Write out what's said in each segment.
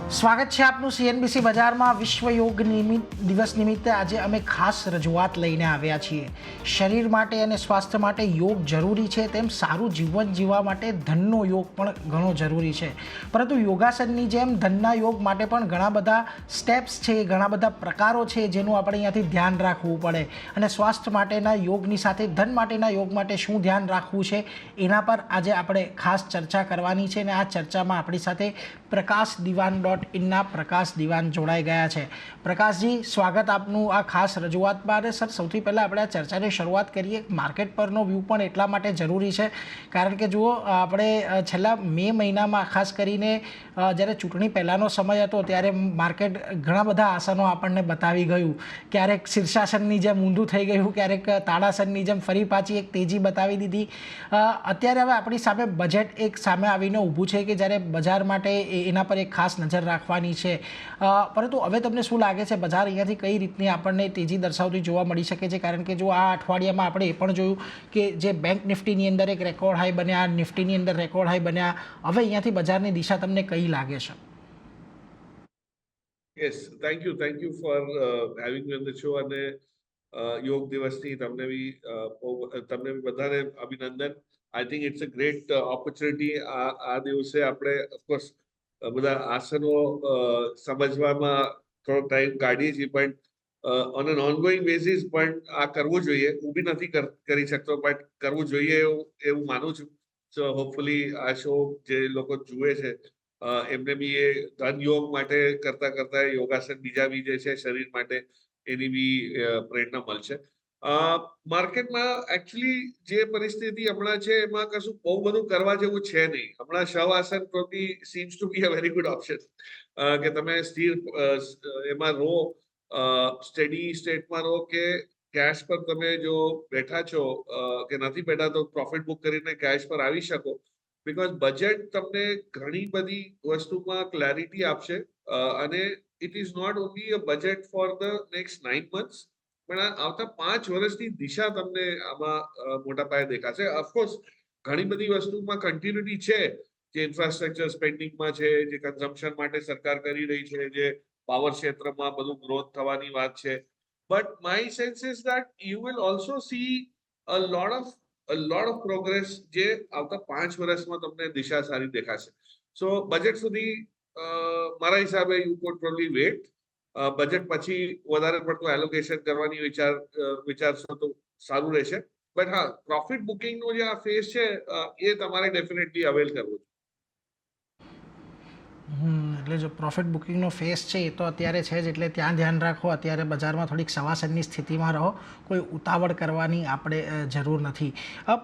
સ્વાગત છે આપનું સીએનબીસી બજારમાં વિશ્વ યોગ દિવસ નિમિત્તે આજે અમે ખાસ રજૂઆત લઈને આવ્યા છીએ। શરીર માટે અને સ્વાસ્થ્ય માટે યોગ જરૂરી છે, તેમ સારું જીવન જીવવા માટે ધનનો યોગ પણ ઘણો જરૂરી છે। પરંતુ યોગાસનની જેમ ધનના યોગ માટે પણ ઘણા બધા સ્ટેપ્સ છે, ઘણા બધા પ્રકારો છે જેનું આપણે અહીંયાથી ધ્યાન રાખવું પડે અને સ્વાસ્થ્ય માટેના યોગની સાથે ધન માટેના યોગ માટે શું ધ્યાન રાખવું છે એના પર આજે આપણે ખાસ ચર્ચા કરવાની છે। અને આ ચર્ચામાં આપણી સાથે प्रकाशदीवान.in प्रकाश दीवान जोड़ाई गया है। प्रकाश जी, स्वागत आपनु आ खास रजूआत में। सर, सौथी पहला આપણે આ ચર્ચાની શરૂઆત કરીએ। માર્કેટ પરનો વ્યૂ પણ એટલા માટે જરૂરી છે કારણ કે જુઓ, આપણે છેલ્લા મે મહિનામાં ખાસ કરીને જ્યારે ચૂંટણી પહેલાંનો સમય હતો ત્યારે માર્કેટ ઘણા બધા આસનો આપણને બતાવી ગયું। ક્યારેક શીર્ષાસનની જેમ ઊંધું થઈ ગયું, ક્યારેક તાડાસનની જેમ ફરી પાછી એક તેજી બતાવી દીધી। અત્યારે હવે આપણી સામે બજેટ એક સામે આવીને ઊભું છે કે જ્યારે બજાર માટે એના પર એક ખાસ નજર રાખવાની છે। પરંતુ હવે તમને શું લાગે છે, બજાર અહીંયાથી કઈ રીતની આપણને તેજી દર્શાવતી જોવા મળી શકે છે? કારણ કે જો આ અઠવાડિયામાં આપણે એ પણ જોયું કે જે બેંક નિફ્ટીની અંદર એક રેકોર્ડ હાઈ બન્યા, નિફ્ટીની અંદર રેકોર્ડ હાઈ બન્યા, હવે અહીંયાથી બજારની દિશા તમને કઈ લાગે છે? Yes, thank you for having me on the show. અને યોગ દિવસની તમને બી બધાને અભિનંદન। I think it's a great opportunity. આ દિવસે આપણે ઓફકોર્સ બધા આસનો સમજવામાં થોડો ટાઈમ કાઢીએ છીએ, પણ ઓન એન ઓનગોઈંગ બેઝિસ પણ આ કરવું જોઈએ। હું બી નથી કરી શકતો, બટ કરવું જોઈએ એવું માનું છું। સો હોપફુલી આ શો જે લોકો જુએ છે એમને બી એ ધન યોગ માટે કરતા કરતા યોગાસન બીજા બી જે છે શરીર માટે એની બી પ્રેરણા મળશે। માર્કેટમાં એકચ્યુઅલી જે પરિસ્થિતિ હમણાં છે એમાં કશું બહુ બધું કરવા જેવું છે નહીં। હમણાં શવાસન પ્રતિ seems to be a very good option કે તમે સ્થિર એમાં રહો, સ્ટેડી સ્ટેટમાં રહો, કે કેશ પર તમે જો બેઠા છો કે નથી બેઠા તો પ્રોફિટ બુક કરીને કેશ પર આવી શકો। બીકોઝ બજેટ તમને ઘણી બધી વસ્તુમાં ક્લેરિટી આપશે અને it is not only a budget for the next 9 months, પણ આવતા 5 વર્ષની દિશા તમને આમાં મોટા પાયે દેખાશે। ઓફકોર્સ ઘણી બધી વસ્તુમાં કન્ટિન્યુટી છે, જે ઇન્ફ્રાસ્ટ્રક્ચર સ્પેન્ડિંગમાં છે, જે કન્ઝમ્પશન માટે સરકાર કરી રહી છે, જે પાવર ક્ષેત્રમાં બધું ગ્રોથ થવાની વાત છે। But my sense is that you will also C a lot of progress જે આવતા 5 વર્ષમાં તમને દિશા સારી દેખાશે। સો બજેટ સુધી મારા હિસાબે you could probably wait. Budget પછી વધારે પડતું એલોકેશન કરવાની વિચારશો તો સારું રહેશે। બટ હા, પ્રોફિટ બુકિંગનો જે આ ફેઝ છે એ તમારે ડેફિનેટલી અવેલ કરવો છે। એટલે જો પ્રોફિટ બુકિંગનો ફેસ છે એ તો અત્યારે છે જ, એટલે ત્યાં ધ્યાન રાખો। અત્યારે બજારમાં થોડીક સવાસનની સ્થિતિમાં રહો, કોઈ ઉતાવળ કરવાની આપણે જરૂર નથી।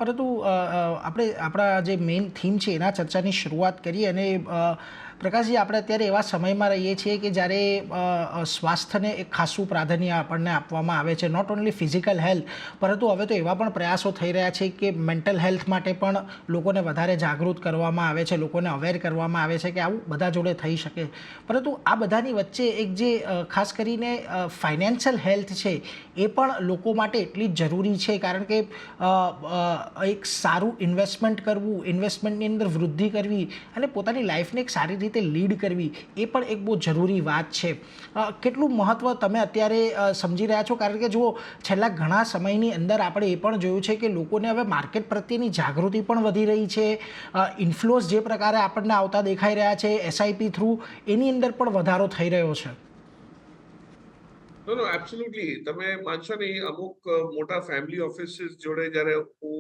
પરંતુ આપણે આપણા જે મેઇન થીમ છે એના ચર્ચાની શરૂઆત કરીએ। અને પ્રકાશજી, આપણે અત્યારે એવા સમયમાં રહીએ છીએ કે જ્યારે સ્વાસ્થ્યને એક ખાસું પ્રાધાન્ય આપણને આપવામાં આવે છે। નોટ ઓનલી ફિઝિકલ હેલ્થ, પરંતુ હવે તો એવા પણ પ્રયાસો થઈ રહ્યા છે કે મેન્ટલ હેલ્થ માટે પણ લોકોને વધારે જાગૃત કરવામાં આવે છે, લોકોને અવેર કરવામાં આવે છે કે આવું બધા જોડે થઈ શકે। પરંતુ આ બધાની વચ્ચે એક જે ખાસ કરીને ફાઇનાન્શિયલ હેલ્થ છે એ પણ લોકો માટે એટલી જ જરૂરી છે, કારણ કે એક સારું ઇન્વેસ્ટમેન્ટ કરવું, ઇન્વેસ્ટમેન્ટની અંદર વૃદ્ધિ કરવી અને પોતાની લાઈફને એક સારી રીતે લીડ કરવી એ પણ એક બહુ જરૂરી વાત છે। કેટલું મહત્ત્વ તમે અત્યારે સમજી રહ્યા છો? કારણ કે જુઓ, છેલ્લા ઘણા સમયની અંદર આપણે એ પણ જોયું છે કે લોકોને હવે માર્કેટ પ્રત્યેની જાગૃતિ પણ વધી રહી છે। ઇન્ફ્લોઝ જે પ્રકારે આપણને આવતા દેખાઈ રહ્યા છે એસઆઈપી થ્રુ, એની અંદર પણ વધારો થઈ રહ્યો છે। નો એબ્સોલ્યુટલી, તમે માનશો નહીં, અમુક મોટા ફેમિલી ઓફિસીસ જોડે જ્યારે હું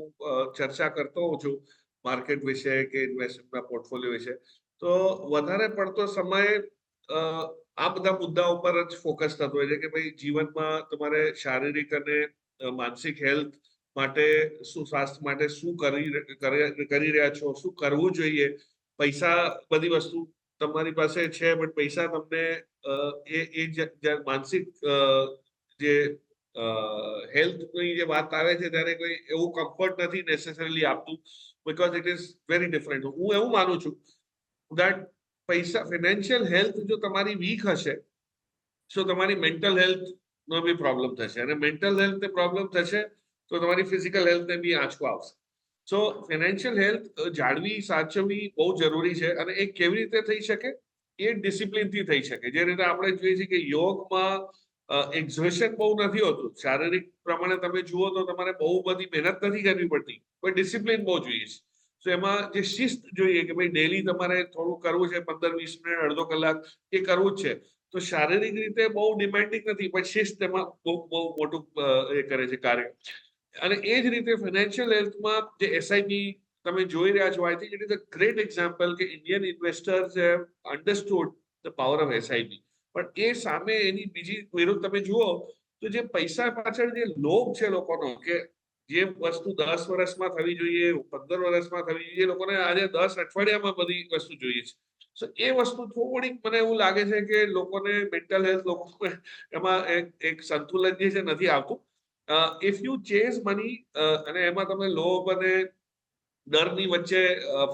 ચર્ચા કરતો હોઉં છું માર્કેટ વિશે કે ઇન્વેસ્ટમેન્ટના પોર્ટફોલિયો વિશે, તો વધારે પડતો સમય આ બધા મુદ્દા ઉપર જ ફોકસ થતો હોય છે કે ભાઈ જીવનમાં તમારે શારીરિક અને માનસિક હેલ્થ માટે શું, સ્વાસ્થ્ય માટે શું કરી રહ્યા છો, શું કરવું જોઈએ। પૈસા બધી વસ્તુ તમારી પાસે છે, બટ પૈસા તમને માનસિક જે હેલ્થની જે વાત આવે છે ત્યારે કોઈ એવું કમ્ફર્ટ નથી નેસેસરીલી આપતું, because it is very different. હું એવું માનું છું દેટ પૈસા, ફાઇનાન્શિયલ હેલ્થ જો તમારી વીક હશે તો તમારી મેન્ટલ હેલ્થનો બી પ્રોબ્લેમ થશે, અને મેન્ટલ હેલ્થને પ્રોબ્લેમ થશે તો તમારી ફિઝિકલ હેલ્થને બી આંચકો આવશે। સો ફાઇનાન્શિયલ હેલ્થ જાળવી, સાચવવી બહુ જરૂરી છે। અને એ કેવી રીતે થઈ શકે? એ ડિસિપ્લિનથી થઈ શકે. જે રીતે આપણે જોઈએ છીએ કે યોગમાં એક્ઝર્શન બહુ નથી હોતું. શારીરિક પ્રમાણે તમે જુઓ તો તમારે બહુ બધી મહેનત નથી કરવી પડતી, પણ ડિસિપ્લિન બહુ જોઈએ છે. તો એમાં જે શિસ્ત જોઈએ કે ભાઈ ડેલી તમારે થોડું કરવું છે, 15-20 મિનિટ, અડધો કલાક એ કરવું જ છે. તો શારીરિક રીતે બહુ ડિમાન્ડિંગ નથી, પણ શિસ્ત એમાં બહુ મોટું એ કરે છે કાર્ય. અને એ જ રીતે ફાઇનાન્શિયલ હેલ્થમાં જે એસઆઈપી તમે જોઈ રહ્યા છો, I think it is a great example કે Indian investors have understood the power of SIP. પણ એ સામે એની બીજી વિરુદ્ધ તમે જુઓ તો જે પૈસા પાછળ જે લોભ છે લોકોનો, કે જે વસ્તુ 10 વર્ષમાં થવી જોઈએ, 15 વર્ષમાં થવી જોઈએ, લોકોને આજે 10 અઠવાડિયામાં બધી વસ્તુ જોઈએ છે. સો એ વસ્તુ થોડીક મને એવું લાગે છે કે લોકોને મેન્ટલ હેલ્થ લોકો એમાં એક સંતુલન જે છે નથી આવતું. ઇફ યુ ચેઝ મની અને એમાં તમે લોભ અને ડરની વચ્ચે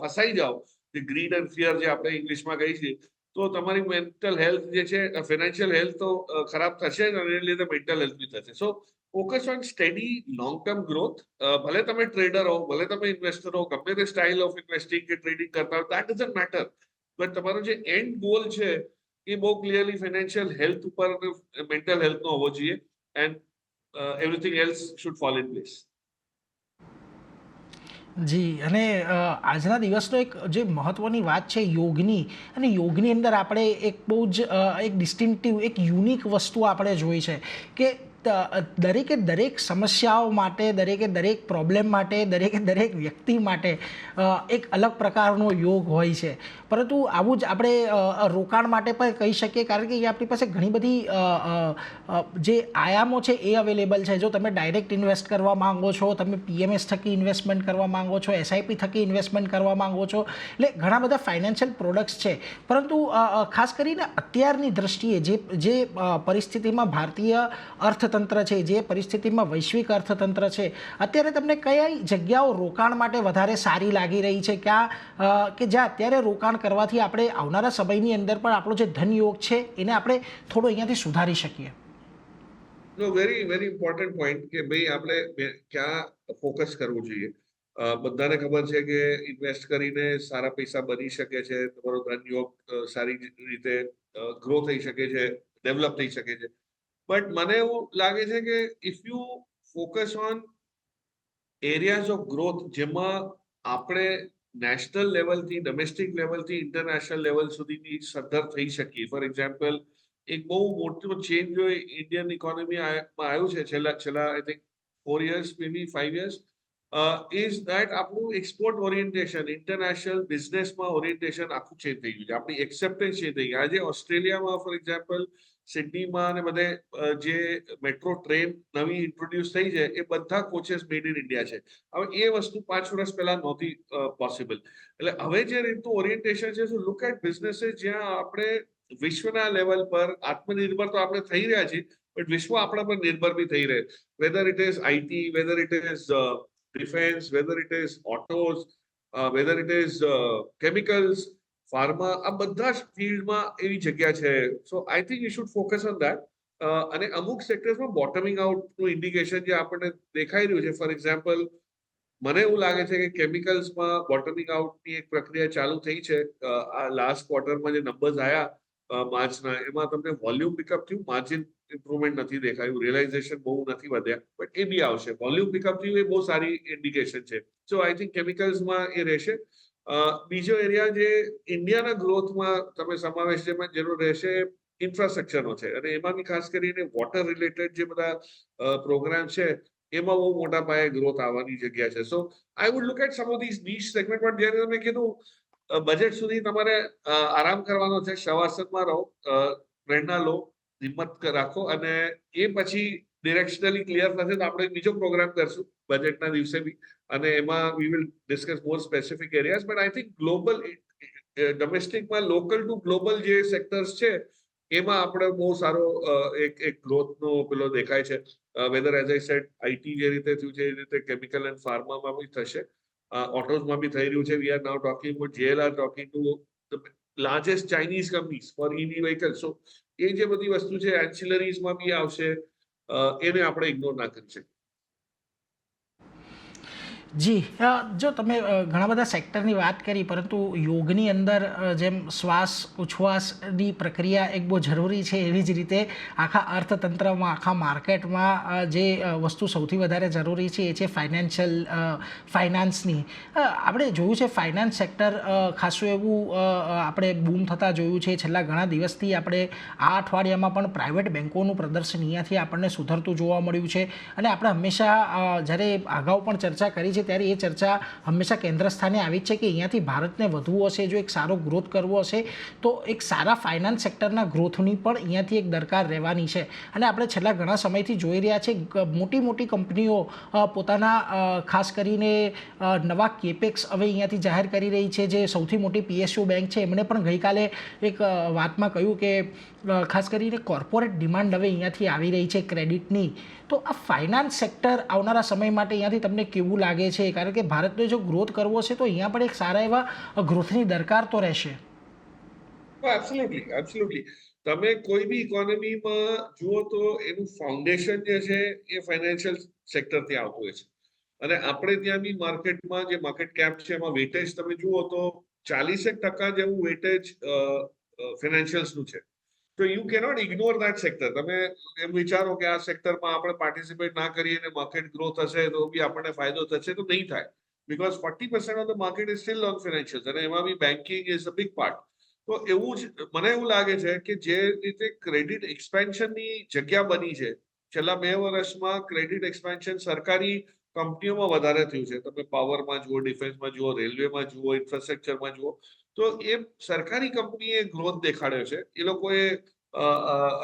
ફસાઈ જાઓ, જે ગ્રીડ એન્ડ ફિયર જે આપણે ઇંગ્લિશમાં કહીએ છીએ, તો તમારી મેન્ટલ હેલ્થ જે છે, ફાઇનાન્શિયલ હેલ્થ તો ખરાબ થશે જ, અને એને લીધે મેન્ટલ હેલ્થ બી થશે. So focus on steady long term growth. ભલે તમે ટ્રેડર હો, ભલે તમે ઇન્વેસ્ટર હો, ગમે તે સ્ટાઇલ ઓફ ઇન્વેસ્ટિંગ કે ટ્રેડિંગ કરતા હો, દેટ ડઝન્ટ મેટર. પણ તમારો જે એન્ડ ગોલ છે એ બહુ ક્લિયરલી ફાઇનાન્શિયલ હેલ્થ ઉપર અને મેન્ટલ હેલ્થનો હોવો જોઈએ. And everything else should fall in place. જી, અને આજના દિવસનો એક જે મહત્ત્વની વાત છે યોગની, અને યોગની અંદર આપણે એક બહુ જ એક ડિસ્ટિંક્ટિવ, એક યુનિક વસ્તુ આપણે જોઈ છે કે દરેકે દરેક સમસ્યાઓ માટે, દરેકે દરેક પ્રોબ્લેમ માટે, દરેકે દરેક વ્યક્તિ માટે એક અલગ પ્રકારનો યોગ હોય છે. પરંતુ આવું જ આપણે રોકાણ માટે પણ કહી શકીએ, કારણ કે એ આપણી પાસે ઘણી બધી જે આયામો છે એ અવેલેબલ છે. જો તમે ડાયરેક્ટ ઇન્વેસ્ટ કરવા માંગો છો, તમે પીએમએસ થકી ઇન્વેસ્ટમેન્ટ કરવા માંગો છો, એસઆઈપી થકી ઇન્વેસ્ટમેન્ટ કરવા માંગો છો, એટલે ઘણા બધા ફાઇનાન્શિયલ પ્રોડક્ટ્સ છે. પરંતુ ખાસ કરીને અત્યારની દ્રષ્ટિએ જે પરિસ્થિતિમાં ભારતીય અર્થતંત્ર છે, જે પરિસ્થિતિમાં વૈશ્વિક અર્થતંત્ર છે, અત્યારે તમને કઈ જગ્યાઓ રોકાણ માટે વધારે સારી લાગી રહી છે, ક્યાં કે જ્યાં અત્યારે રોકાણ કરવાથી આપણે આવનારા સમયની અંદર પણ આપણો જે ધનયોગ છે એને આપણે થોડો અહીંયાથી સુધારી શકીએ? Know very very important point કે ભાઈ આપણે ક્યાં ફોકસ કરવું જોઈએ. બધાને ખબર છે કે ઇન્વેસ્ટ કરીને સારા પૈસા બની શકે છે, તમારો ધનયોગ સારી રીતે ગ્રો થઈ શકે છે, ડેવલપ થઈ શકે છે. બટ મને એવું લાગે છે કે if you focus on areas of growth, જેમાં આપણે નેશનલ લેવલથી, ડોમેસ્ટિક લેવલથી ઇન્ટરનેશનલ લેવલ સુધીની સદ્ધર થઈ શકીએ. ફોર એક્ઝામ્પલ, એક બહુ મોટો ચેન્જ જો ઇન્ડિયન ઇકોનોમીમાં આવ્યું છે છેલ્લા I think 4 years, maybe 5 years, is that આપણું એક્સપોર્ટ ઓરિએન્ટેશન, ઇન્ટરનેશનલ બિઝનેસમાં ઓરિએન્ટેશન આખું ચેન્જ થઈ ગયું છે. આપણી એક્સેપ્ટન્સ ચેન્જ થઈ ગઈ. આજે ઓસ્ટ્રેલિયામાં ફોર એક્ઝામ્પલ સિડનીમાં અને બધે જે મેટ્રો ટ્રેન નવી ઇન્ટ્રોડ્યુસ થઈ છે, એ બધા કોચેસ મેડ ઇન ઇન્ડિયા છે. હવે એ વસ્તુ 5 વર્ષ પહેલા નહોતી પોસિબલ. એટલે હવે જે રીતનું ઓરિએન્ટેશન છે, લુક એટ બિઝનેસીસ જ્યાં આપણે વિશ્વના લેવલ પર આત્મનિર્ભર તો આપણે થઈ રહ્યા છીએ, બટ વિશ્વ આપણા પર નિર્ભર બી થઈ રહે. Whether it is IT, whether it is defence, whether it is autos, whether it is chemicals, pharma, આ બધા જ ફિલ્ડમાં એવી જગ્યા છે. So I think you should focus on that. અને અમુક સેક્ટર્સમાં બોટમિંગ આઉટનું ઇન્ડિકેશન જે આપણને દેખાઈ રહ્યું છે. ફોર એક્ઝામ્પલ, મને એવું લાગે છે કે કેમિકલ્સમાં બોટમિંગ આઉટની એક પ્રક્રિયા ચાલુ થઈ છે. આ લાસ્ટ ક્વાર્ટરમાં જે નંબર્સ આવ્યા માર્ચના, એમાં તમને વોલ્યુમ પિકઅપ થયું, માર્જિન ઇમ્પ્રુવમેન્ટ નથી દેખાયું, રિયલાઇઝેશન બહુ નથી વધ્યા, બટ એ બી આવશે. વોલ્યુમ પિકઅપ થયું એ બહુ સારી ઇન્ડિકેશન છે. સો આઈ થિંક કેમિકલ્સમાં એ રહેશે. બીજો એરિયા જે ઇન્ડિયાના ગ્રોથમાં તમે સમાવેશ જેનો રહેશે, ઇન્ફ્રાસ્ટ્રક્ચરનો છે. અને એમાં બી ખાસ કરીને વોટર રિલેટેડ જે બધા પ્રોગ્રામ છે, એમાં બહુ મોટા પાયે ગ્રોથ આવવાની જગ્યા છે. So I would look at some of this niche segment. પણ જ્યારે તમે કીધું બજેટ સુધી તમારે આરામ કરવાનો છે, શવાસનમાં રહો, પ્રેરણા લો, હિંમત રાખો, અને એ પછી ડિરેક્શનલી ક્લિયર થશે તો આપણે બીજો પ્રોગ્રામ કરશું બજેટના દિવસે બી, અને એમાં we will discuss more specific areas. But I think global, ડોમેસ્ટિકમાં લોકલ ટુ ગ્લોબલ જે સેક્ટર્સ છે, એમાં આપણે બહુ સારો એક ગ્રોથનો પેલો દેખાય છે. Whether as I said IT જે રીતે થયું છે, એ રીતે કેમિકલ એન્ડ ફાર્મામાં બી થશે, ઓટોઝમાં બી થઈ રહ્યું છે. We are now talking about JLR talking to the largest Chinese companies for EV vehicle. So એ જે બધી વસ્તુ છે એન્સિલરીઝમાં બી આવશે, એને આપણે ઇગ્નોર ના કરી શકીએ. જી જો તમે ઘણા બધા સેક્ટરની વાત કરી, પરંતુ યોગની અંદર જેમ શ્વાસ ઉચ્છ્વાસની પ્રક્રિયા એક બહુ જરૂરી છે, એવી જ રીતે આખા અર્થતંત્રમાં, આખા માર્કેટમાં જે વસ્તુ સૌથી વધારે જરૂરી છે એ છે ફાઇનાન્સની. આપણે જોયું છે ફાઇનાન્સ સેક્ટર ખાસું એવું આપણે બૂમ થતાં જોયું છે. છેલ્લા ઘણા દિવસથી આપણે આ અઠવાડિયામાં પણ પ્રાઇવેટ બેન્કોનું પ્રદર્શન અહીંયાથી આપણને સુધરતું જોવા મળ્યું છે. અને આપણે હંમેશા જ્યારે અગાઉ પણ ચર્ચા કરી છે ત્યારે એ ચર્ચા હંમેશા કેન્દ્ર સ્થાને આવી જ છે કે અહીંયાથી ભારતને વધવું હશે, જો એક સારો ગ્રોથ કરવો હશે તો એક સારા ફાઇનાન્સ સેક્ટરના ગ્રોથની પણ અહીંયાથી એક દરકાર રહેવાની છે. અને આપણે છેલ્લા ઘણા સમયથી જોઈ રહ્યા છે મોટી મોટી કંપનીઓ પોતાના ખાસ કરીને નવા કેપેક્સ હવે અહીંયાથી જાહેર કરી રહી છે. જે સૌથી મોટી PSU બેંક છે એમણે પણ ગઈકાલે એક વાતમાં કહ્યું કે ખાસ કરીને કોર્પોરેટ ડિમાન્ડ હવે અહીંયાથી આવી રહી છે ક્રેડિટની. તો આ ફાઇનાન્સ સેક્ટર આવનારા સમય માટે અહીંયાથી તમને કેવું લાગે છે? કારણ કે ભારતને જો ગ્રોથ કરવો છે તો અહીંયા પણ એક સારા એવા ગ્રોથની દરકાર તો રહેશે. Absolutely, absolutely. તમે કોઈ બી ઇકોનોમીમાં જુઓ તો એનું ફાઉન્ડેશન જે છે એ ફાઇનાન્શિયલ સેક્ટરથી આવતું હોય છે. અને આપણે ત્યાં બી માર્કેટમાં જે માર્કેટ કેપ છે એમાં વેટેજ તમે જુઓ તો 40% જેવું વેટેજ ફાઇનાન્શિયલ્સનું છે. તો you cannot ignore that sector. તમે એમ વિચારો કે આ સેક્ટરમાં આપણે પાર્ટિસિપેટ ના કરીએ અને માર્કેટ ગ્રો થશે તો બી આપણને ફાયદો થશે, તો નહીં થાય. Because 40% of the market is still on financials અને એમાં બી banking is a big part. તો એવું જ મને એવું લાગે છે કે જે રીતે ક્રેડિટ એક્સપેન્શનની જગ્યા બની છે છેલ્લા 2 વર્ષમાં, ક્રેડિટ એક્સપેન્શન સરકારી કંપનીઓમાં વધારે થયું છે. તમે પાવરમાં જુઓ, ડિફેન્સમાં જુઓ, રેલવેમાં જુઓ, ઇન્ફ્રાસ્ટ્રક્ચરમાં જુઓ, તો એ સરકારી કંપનીએ ગ્રોથ દેખાડ્યો છે. એ લોકોએ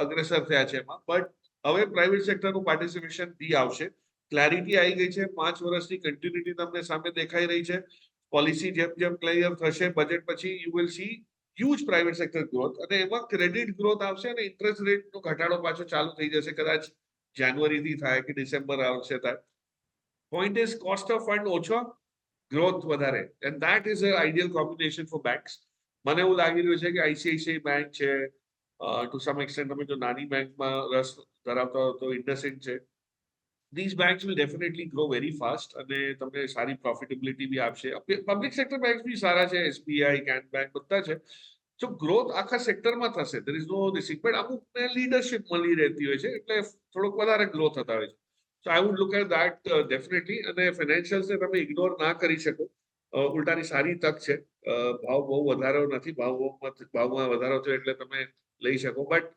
અગ્રેસર થયા છે એમાં. બટ હવે પ્રાઇવેટ સેક્ટરનું પાર્ટિસિપેશન બી આવશે. ક્લેરિટી આવી ગઈ છે. 5 વર્ષની કન્ટિન્યુટી તમને સામે દેખાઈ રહી છે. પોલિસી જેમ જેમ ક્લિયર થશે બજેટ પછી, you will see huge private sector growth. અને એમાં ક્રેડિટ ગ્રોથ આવશે અને ઇન્ટરેસ્ટ રેટનો ઘટાડો પાછો ચાલુ થઈ જશે. કદાચ જાન્યુઆરીથી થાય કે ડિસેમ્બર આવશે થાય. Point is cost of fund ઓછો, ગ્રોથ વધારે. And that is a ideal combination for banks. મને એવું લાગી રહ્યું છે કે ICICI બેંક છે, ટુ સમ એક્સટેન્ટ તમે જો નાની બેંકમાં રસ ધરાવતા હો તો ઇન્ડસઇન્ડ છે. these banks will definitely grow very fast અને તમને સારી પ્રોફિટેબિલિટી બી આપશે. પબ્લિક સેક્ટર બેંક્સ બી સારા છે, SBI, કેન બેંક બધા છે. સો ગ્રોથ આખા સેક્ટરમાં થશે. there is no risk. But અમુકને લીડરશિપ મળી રહેતી હોય છે એટલે થોડોક વધારે ગ્રોથ થતા હોય છે. So I would look at that definitely. અને ફાઇનાન્શિયલ્સને તમે ઇગ્નોર ના કરી શકો. ઉલટાની સારી તક છે. ભાવ બહુ વધારો નથી. ભાવમાં વધારો થયો એટલે તમે લઈ શકો. But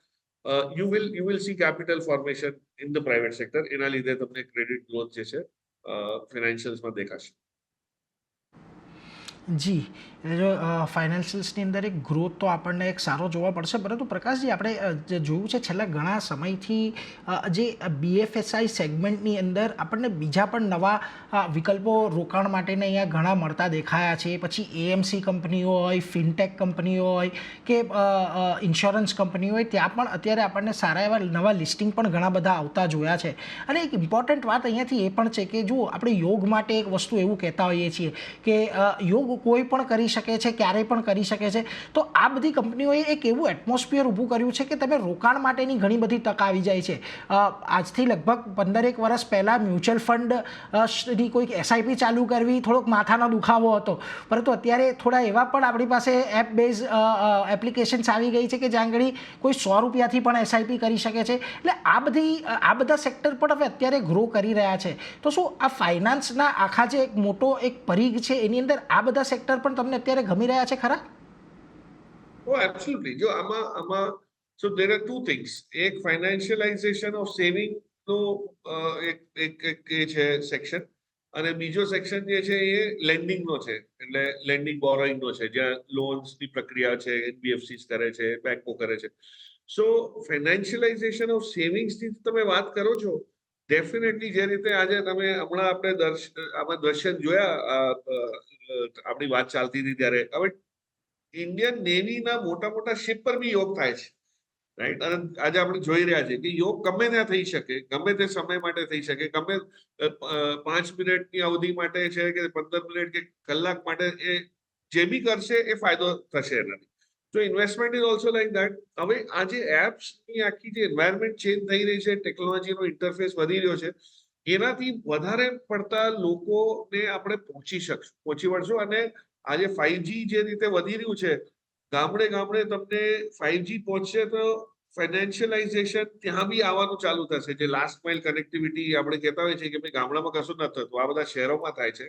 you will see capital formation in the private sector. એના લીધે તમને ક્રેડિટ ગ્રોથ જે છે ફાઇનાન્શિયલ્સમાં દેખાશે. જી, જો ફાઇનાન્શિયલ્સની અંદર એક ગ્રોથ તો આપણને એક સારો જોવા પડશે. પરંતુ પ્રકાશજી, આપણે જે જોયું છે છેલ્લા ઘણા સમયથી જે BFSI સેગમેન્ટની અંદર આપણને બીજા પણ નવા વિકલ્પો રોકાણ માટેને અહીંયા ઘણા મળતા દેખાયા છે. પછી AMC કંપનીઓ હોય, ફિનટેક કંપનીઓ હોય કે ઇન્સ્યોરન્સ કંપનીઓ હોય, ત્યાં પણ અત્યારે આપણને સારા એવા નવા લિસ્ટિંગ પણ ઘણા બધા આવતા જોયા છે. અને એક ઇમ્પોર્ટન્ટ વાત અહીંયાથી એ પણ છે કે જુઓ, આપણે યોગ માટે એક વસ્તુ એવું કહેતા હોઈએ છીએ કે યોગ કોઈ પણ કરી શકે છે, ક્યારેય પણ કરી શકે છે. તો આ બધી કંપનીઓએ એક એવું એટમોસ્ફિયર ઊભું કર્યું છે કે તમે રોકાણ માટેની ઘણી બધી તક આવી જાય છે. આજથી લગભગ 15 વર્ષ પહેલાં મ્યુચ્યુઅલ ફંડની કોઈક SIP ચાલુ કરવી થોડોક માથાનો દુખાવો હતો. પરંતુ અત્યારે થોડા એવા પણ આપણી પાસે એપ બેઝ એપ્લિકેશન્સ આવી ગઈ છે કે જ્યાં આગળ કોઈ 100 રૂપિયાથી પણ SIP કરી શકે છે. એટલે આ બધા સેક્ટર પણ હવે અત્યારે ગ્રો કરી રહ્યા છે. તો શું આ ફાઇનાન્સના આખા જે એક મોટો એક પરિઘ છે એની અંદર આ બધા સેક્ટર પણ તમને અત્યારે ગમી રહ્યા છે ખરા? એબ્સોલ્યુટલી. જો આમાં સો દેર આર ટુ થિંગ્સ. એક ફાઇનાન્શિયલાઇઝેશન ઓફ સેવિંગ નો એક એ છે સેક્શન. અને બીજો સેક્શન જે છે એ લેન્ડિંગ નો છે. એટલે લેન્ડિંગ બોરોઈંગ નો છે, જ્યાં લોન્સની પ્રક્રિયા છે, NBFCs કરે છે, બેંકો કરે છે. સો ફાઇનાન્શિયલાઇઝેશન ઓફ સેવિંગ્સની તમે વાત કરો છો, ડેફિનેટલી જે રીતે આજે તમે હમણાં આપણે આમાં દર્શન જોયા, આપણી વાત ચાલતી હતી ત્યારે. હવે ઇન્ડિયન નેવીના મોટા મોટા શિપ પર બી યોગ થાય છે, રાઈટ? અને આજે આપણે જોઈ રહ્યા છીએ કે યોગ ગમે ત્યાં થઈ શકે, ગમે તે સમય માટે થઈ શકે, ગમે 5 મિનિટની અવધિ માટે છે કે 15 મિનિટ કે કલાક માટે, એ જે બી કરશે એ ફાયદો થશે એનાથી. તો investment is also like that. હવે આજે એપ્સની આખી જે એન્વાયરમેન્ટ ચેન્જ થઈ રહી છે, ટેકનોલોજીનો ઇન્ટરફેસ વધી રહ્યો છે, એનાથી વધારે પડતા લોકોને આપણે પહોંચી વળશું. અને આજે 5G જે રીતે વધી રહ્યું છે, ગામડે ગામડે તમને 5G પહોંચશે તો ફાઇનાન્શિયલાઇઝેશન ત્યાં બી આવવાનું ચાલુ થશે. જે લાસ્ટ માઇલ કનેક્ટિવિટી આપણે કહેતા હોય છે કે ભાઈ ગામડામાં કશું નથી થતું, આ બધા શહેરોમાં થાય છે,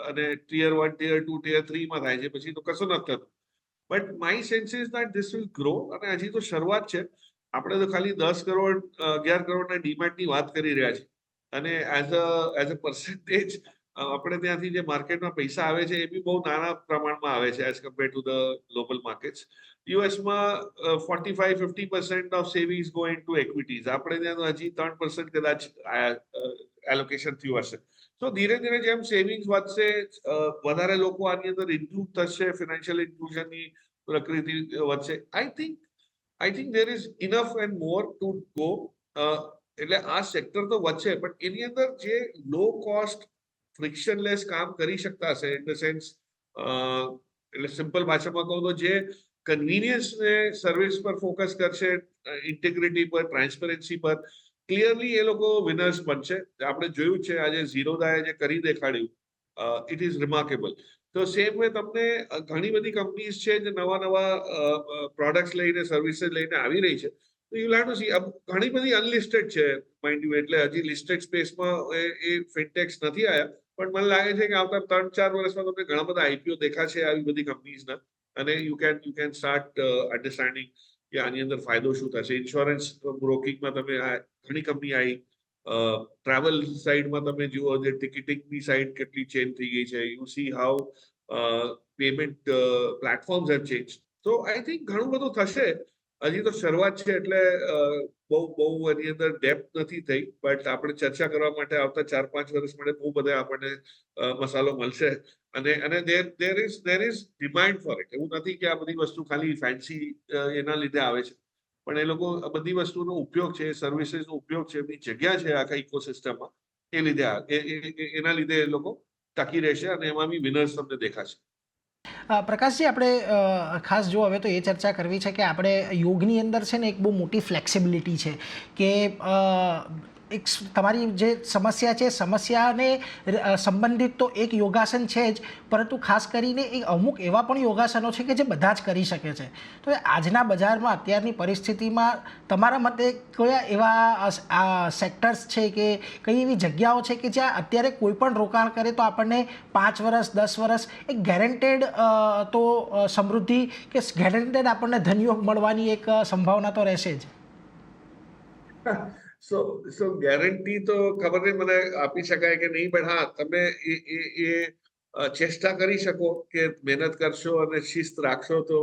અને ટિયર 1, ટિયર 2, ટિયર 3 માં થાય છે, પછી તો કશું નથી થતું. But my sense is that this will grow, અને હજી તો શરૂઆત છે. આપણે તો ખાલી 10 કરોડ 11 કરોડના ડીમાર્ટની વાત કરી રહ્યા છીએ, અને એઝ અ પર્સન્ટેજ આપણે ત્યાંથી જે માર્કેટમાં પૈસા આવે છે એ બી બહુ નાના પ્રમાણમાં આવે છે as compare to the global markets. યુએસમાં 45-50% of savings go into equities. આપણે ત્યાં તો હજી 3% કદાચ એલોકેશન થયું હશે. તો ધીરે ધીરે જેમ સેવિંગ્સ વધશે, વધારે લોકો આની અંદર ઇન્ક્લુડ થશે, ફિનાન્શિયલ ઇન્ક્લુઝનની પ્રકૃતિ વધશે. I think there is enough and more to go. એટલે આ સેક્ટર તો વધશે, પણ એની અંદર જે લો કોસ્ટ ફ્રિક્શનલેસ કામ કરી શકતા હશે, ઇન ધ સેન્સ, એટલે સિમ્પલ ભાષામાં કહું તો જે કન્વીનિયન્સ ને સર્વિસ પર ફોકસ કરશે, ઇન્ટિગ્રિટી પર, ટ્રાન્સપરન્સી પર, ક્લિયરલી એ લોકો વિનર્સ બનશે. આપણે જોયું છે આજે ઝીરોદાએ જે કરી દેખાડ્યું, ઇટ ઇઝ રિમાર્કેબલ. તો સેમ વે તમને ઘણી બધી કંપનીઝ છે જે નવા પ્રોડક્ટ્સ લઈને, સર્વિસીસ લઈને આવી રહી છે. તો યુ હેવ ટુ સી. ઘણી બધી અનલિસ્ટેડ છે માઇન્ડ યુ, એટલે હજી લિસ્ટેડ સ્પેસમાં એ ફિનટેક્સ નથી આવ્યા. પણ મને લાગે છે કે આવતા 3-4 વર્ષમાં તમને ઘણા બધા આઈપીઓ દેખાશે આવી બધી કંપનીઝના, અને યુ કેન સ્ટાર્ટ અન્ડરસ્ટેન્ડિંગ કે આની અંદર ફાયદો શું થશે. ઇન્સ્યોરન્સ બ્રોકિંગમાં તમે ઘણી કંપની આવી, ટ્રાવેલ સાઇડમાં તમે જુઓ, જે ટિકિટિંગની સાઇડ કેટલી ચેન્જ થઈ ગઈ છે. You C how payment platforms have change. તો આઈ થિંક ઘણું બધું થશે. હજી તો શરૂઆત છે, એટલે બહુ એની અંદર ડેપ્થ નથી થઈ. બટ આપણે ચર્ચા કરવા માટે આવતા 4-5 વર્ષ માટે બહુ બધા આપણને મસાલો મળશે. અને there is demand four it. એવું નથી કે આ બધી વસ્તુ ખાલી ફેન્સી એના લીધે આવે છે, પણ એ લોકો આ બધી વસ્તુનો ઉપયોગ છે, સર્વિસીસનો ઉપયોગ છે, એમની જગ્યા છે આખા ઇકોસિસ્ટમમાં, એ લીધે એના લીધે એ લોકો ટકી રહેશે, અને એમાં બી વિનર્સ તમને દેખાશે. પ્રકાશજી, આપણે ખાસ જો હવે તો એ ચર્ચા કરવી છે કે આપણે યોગની અંદર છે ને એક બહુ મોટી ફ્લેક્સિબિલિટી છે કે એક તમારી જે સમસ્યા છે, સમસ્યાને સંબંધિત તો એક યોગાસન છે જ, પરંતુ ખાસ કરીને એ અમુક એવા પણ યોગાસનો છે કે જે બધા જ કરી શકે છે. તો આજના બજારમાં, અત્યારની પરિસ્થિતિમાં તમારા મતે કયા એવા સેક્ટર્સ છે કે કઈ એવી જગ્યાઓ છે કે જ્યાં અત્યારે કોઈ પણ રોકાણ કરે તો આપણને 5 વર્ષ 10 વર્ષ એક ગેરંટેડ તો સમૃદ્ધિ કે ગેરંટેડ આપણને ધનયોગ મળવાની એક સંભાવના તો રહેશે જ? સો ગેરંટી તો ખબર નહીં મને આપી શકાય કે નહીં, પણ હા, તમે એ ચેષ્ટા કરી શકો કે મહેનત કરશો અને શિસ્ત રાખશો તો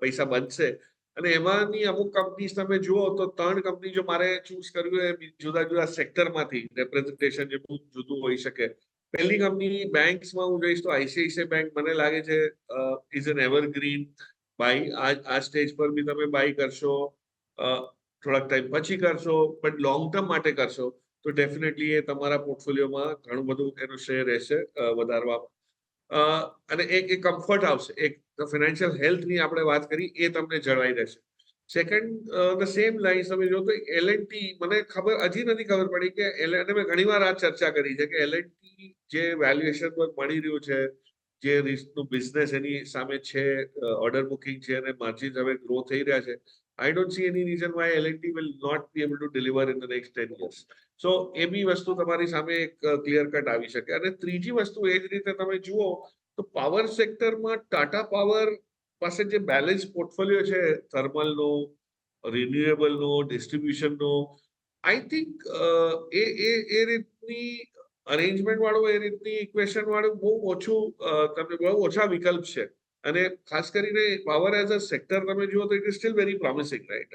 પૈસા બનશે. અને એમાંની અમુક કંપનીઝ તમે જુઓ તો 3 કંપની જો મારે ચૂઝ કરવી હોય જુદા જુદા સેક્ટરમાંથી, રેપ્રેઝન્ટેશન જે બહુ જુદું હોઈ શકે. પહેલી કંપની બેંક્સમાં હું જઈશ તો આઈસીઆઈસીઆઈ બેંક મને લાગે છે ઇઝ એન એવરગ્રીન બાય. આ સ્ટેજ પર બી તમે બાય કરશો, થોડાક ટાઈમ પછી કરશો, બટ લોંગ ટર્મ માટે કરશો તો ડેફિનેટલી એ તમારા પોર્ટફોલિયોમાં ઘણું બધું એનો શેર રહેશે વધારવામાં. અને એક કમ્ફર્ટ આવશે, એક ફિનાન્શિયલ હેલ્થની આપણે વાત કરી, એ તમને જળવાઈ રહેશે. સેકન્ડ, ધ સેમ લાઈન તમે જો તો L&T, મને હજી નથી ખબર પડી કે અને મેં ઘણી વાર આ ચર્ચા કરી છે કે L&T જે વેલ્યુએશન પર મળી રહ્યું છે, જે રીતનું બિઝનેસ એની સામે છે, ઓર્ડર બુકિંગ છે, અને માર્જિન હવે ગ્રો થઈ રહ્યા છે, I don't see any reason why L&T will not be able to deliver in the next 10 years. So એ બી વસ્તુ તમારી સામે એક ક્લિયર કટ આવી શકે. અને ત્રીજી વસ્તુ એ જ રીતે તમે જુઓ તો પાવર સેક્ટરમાં ટાટા પાવર પાસે જે બેલેન્સ પોર્ટફોલિયો છે, થર્મલનો, રિન્યુએબલનો, ડિસ્ટ્રીબ્યુશનનો, આઈ થિંક એ રીતની અરેન્જમેન્ટ વાળું, એ રીતની ઇક્વેશન વાળું બહુ ઓછા વિકલ્પ છે. અને ખાસ કરીને પાવર એઝ અ સેક્ટર તમે જુઓ તો it is still very promising, right?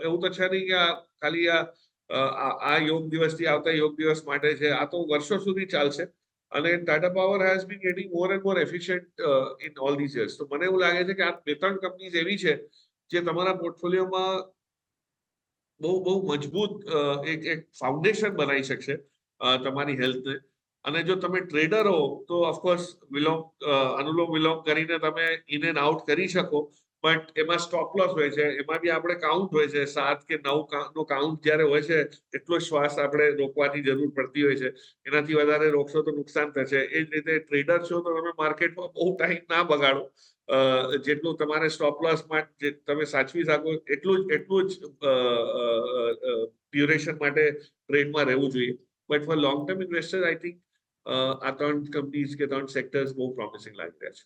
એવું તો છે નહીં કે ખાલી આ યોગ દિવસથી આવતા યોગ દિવસ માટે છે. આ તો વર્ષો સુધી ચાલશે. અને Tata Power has been getting more and more efficient in all this years. તો મને એવું લાગે છે કે આ 2-3 કંપનીઝ એવી છે જે તમારા પોર્ટફોલિયોમાં બહુ મજબૂત એક ફાઉન્ડેશન બનાવી શકશે તમારી હેલ્થને. અને જો તમે ટ્રેડર હો તો ઓફકોર્સ અનુલોમ વિલોમ કરીને તમે ઇન એન્ડ આઉટ કરી શકો. બટ એમાં સ્ટોપ લોસ હોય છે, એમાં બી આપણે કાઉન્ટ હોય છે, 7 કે 9 નો કાઉન્ટ જ્યારે હોય છે એટલો શ્વાસ આપણે રોકવાની જરૂર પડતી હોય છે. એનાથી વધારે રોકશો તો નુકસાન થશે. એ જ રીતે ટ્રેડર છો તો તમે માર્કેટમાં બહુ ટાઈમ ના બગાડો. જેટલું તમારે સ્ટોપ લોસમાં જે તમે સાચવી શકો એટલું જ ડ્યુરેશન માટે ટ્રેડમાં રહેવું જોઈએ. But four long term investor I think આ 3 કંપનીઝ કે 3 સેક્ટર્સ બહુ પ્રોમિસિંગ લાગી રહ્યા છે.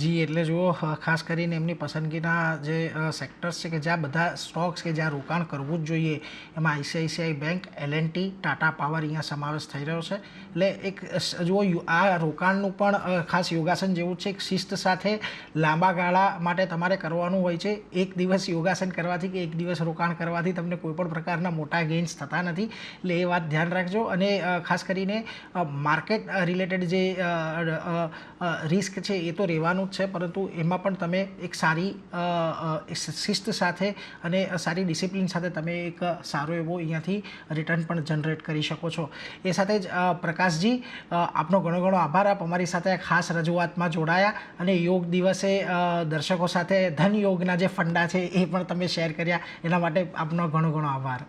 જી, એટલે જુઓ, ખાસ કરીને એમની પસંદગીના જે સેક્ટર્સ છે કે જ્યાં બધા સ્ટોક્સ કે જ્યાં રોકાણ કરવું જ જોઈએ, એમાં ICICI bank, L&T, Tata power અહીંયા સમાવેશ થઈ રહ્યો છે. એટલે એક જુઓ, આ રોકાણનું પણ ખાસ યોગાસન જેવું છે. એક શિસ્ત સાથે લાંબા ગાળા માટે તમારે કરવાનું હોય છે. એક દિવસ યોગાસન કરવાથી કે એક દિવસ રોકાણ કરવાથી તમને કોઈ પણ પ્રકારના મોટા ગેઇન્સ થતા નથી. એટલે એ વાત ધ્યાન રાખજો. અને ખાસ કરીને માર્કેટ રિલેટેડ જે રિસ્ક છે એ તો રહેવાનું જ છે, પરંતુ એમાં પણ તમે એક સારી શિસ્ત સાથે અને સારી ડિસિપ્લિન સાથે તમે એક સારો એવો અહીંયાથી રિટર્ન પણ જનરેટ કરી શકો છો. એ સાથે જ પ્રકાશજી, આપનો ઘણો ઘણો આભાર. આપ અમારી સાથે ખાસ રજૂઆતમાં જોડાયા અને યોગ દિવસે દર્શકો સાથે ધન યોગના જે ફંડા છે એ પણ તમે શેર કર્યા. એના માટે આપનો ઘણો ઘણો આભાર.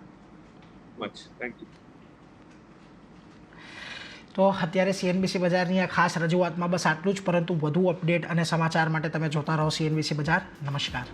Thank you. તો અત્યારે સીએનબીસી બજારની આ ખાસ રજૂઆતમાં બસ આટલું જ, પરંતુ વધુ અપડેટ અને સમાચાર માટે તમે જોતા રહો સીએનબીસી બજાર. નમસ્કાર.